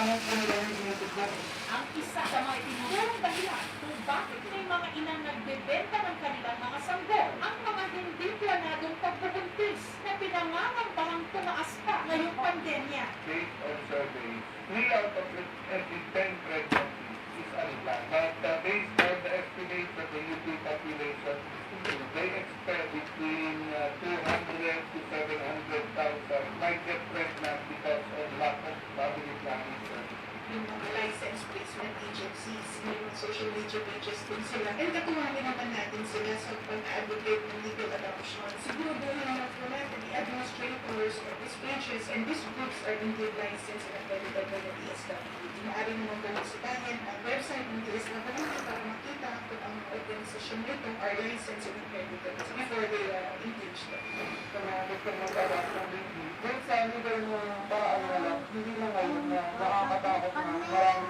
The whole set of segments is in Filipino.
Ang isa sa mga itinurong dahilan kung bakit may mga inang nagbebenta ng kanilang mga sanggol, ang mga hindi planadong pagbubuntis na pinangangambahang tumaas pa ngayong pandemya. Based on surveys, 3 out of every 10 pregnancies is unplanned. But based on the estimates of the UP population, they expect between 200 to 700,000 might get pregnant because of lack of family planning services. Yung mga license placement agencies, yung mga social media pages din sila. And katuwagin naman natin sila sa pag-advocate ng legal adoption. Siguro naman po natin, the administrators of these pages and these groups are indeed licensed and accredited by the DSWD. Maaari naman po masitahin ang website ng DSWD para makita kung ang organisasyon nito are licensed and accredited before they engage them. Gusto mo ba ng baby? Dun sa legal mo paraan na lang, hindi na ngayon na nakakatakot na maraming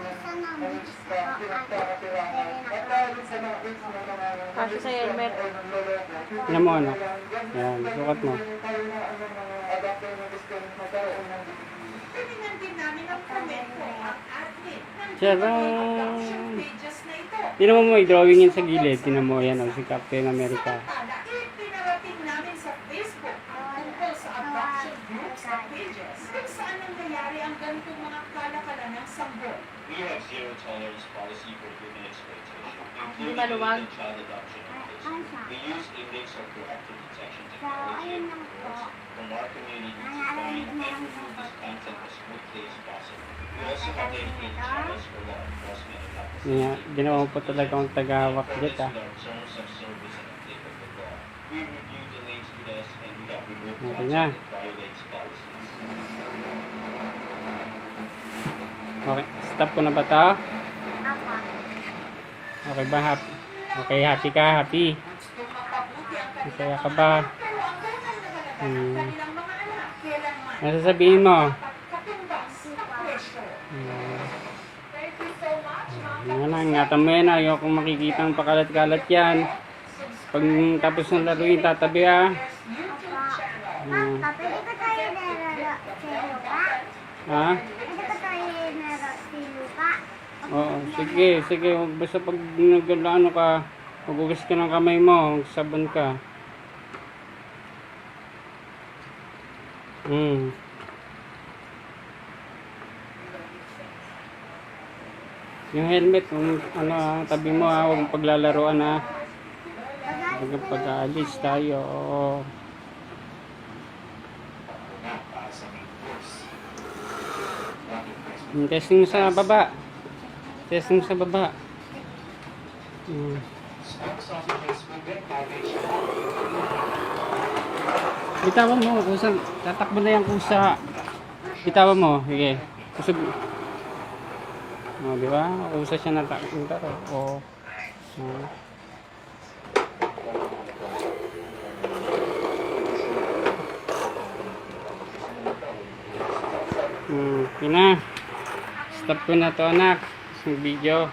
pinagkakatirangan. At dahil sa mga kids na mga Kasi sa helmet. naloloko. Yan mo, ano? Yan, sukat mo. Tayo na ang mga adapter na gusto magkaroon ng baby. Tingnan din namin ang komento ang admin ng Sir, adoption pages na ito. tinan mo may drawing yun sa gilid. Tinan mo, yan, si Captain America. Samantala, ipinarating namin sa Facebook tungkol sa adoption groups at pages kung saan nangyayari ang ganitong mga kalakalan ng sanggol. We have zero tolerance policy for human exploitation, Di including maluwag. illegal child adoption cases. We use a mix of proactive detection technology and reports from our community to find and remove this content as quickly as possible. We also have dedicated channels for law enforcement and advocacy. Yan, ginawa mo po talaga akong tagahawak For dito, this, our terms of service and applicable law. We review the links to this and we have removed Okay content na. that violates policies. Okay, stop ko na ba ito? Okay ba? Happy? Okay, happy ka? Happy? Gustong mapabuti ang Masaya kanilang ka mga ba? anak, pero ang unang nahalaga ng kanilang mga anak, kailanman Ano sasabihin mo? katumbas na presyo. Thank you so much, mga Yan na, ingatan mo yan. Ayaw kong makikita ang pakalat-kalat yan. Pag tapos ng laruin, tatabi ah. YouTube channel. Pwede ko tayo nalaro si Luka? Ha? Pwede ko tayo nalaro si Luka? Oo, sige, sige. Basta pag nagano ka, magugas ka ng kamay mo, sabon ka. Yung helmet, kung ano, tabi mo ha, huwag mong paglalaroan ha. Pag-aalis tayo, oo. Testing mo sa baba. Testing mo sa baba. Bitawan mo, kusa. Tatakbo na yung kusa. Bitawan mo, sige. Kusa. O, di ba? Kusa siya natakbo. O. Pina. Stop ko na to anak. Yung video.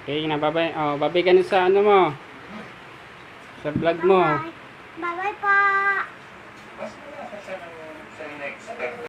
Okay, nababay. Oh, babay ka na sa ano mo. Sa vlog mo. Bye-bye po!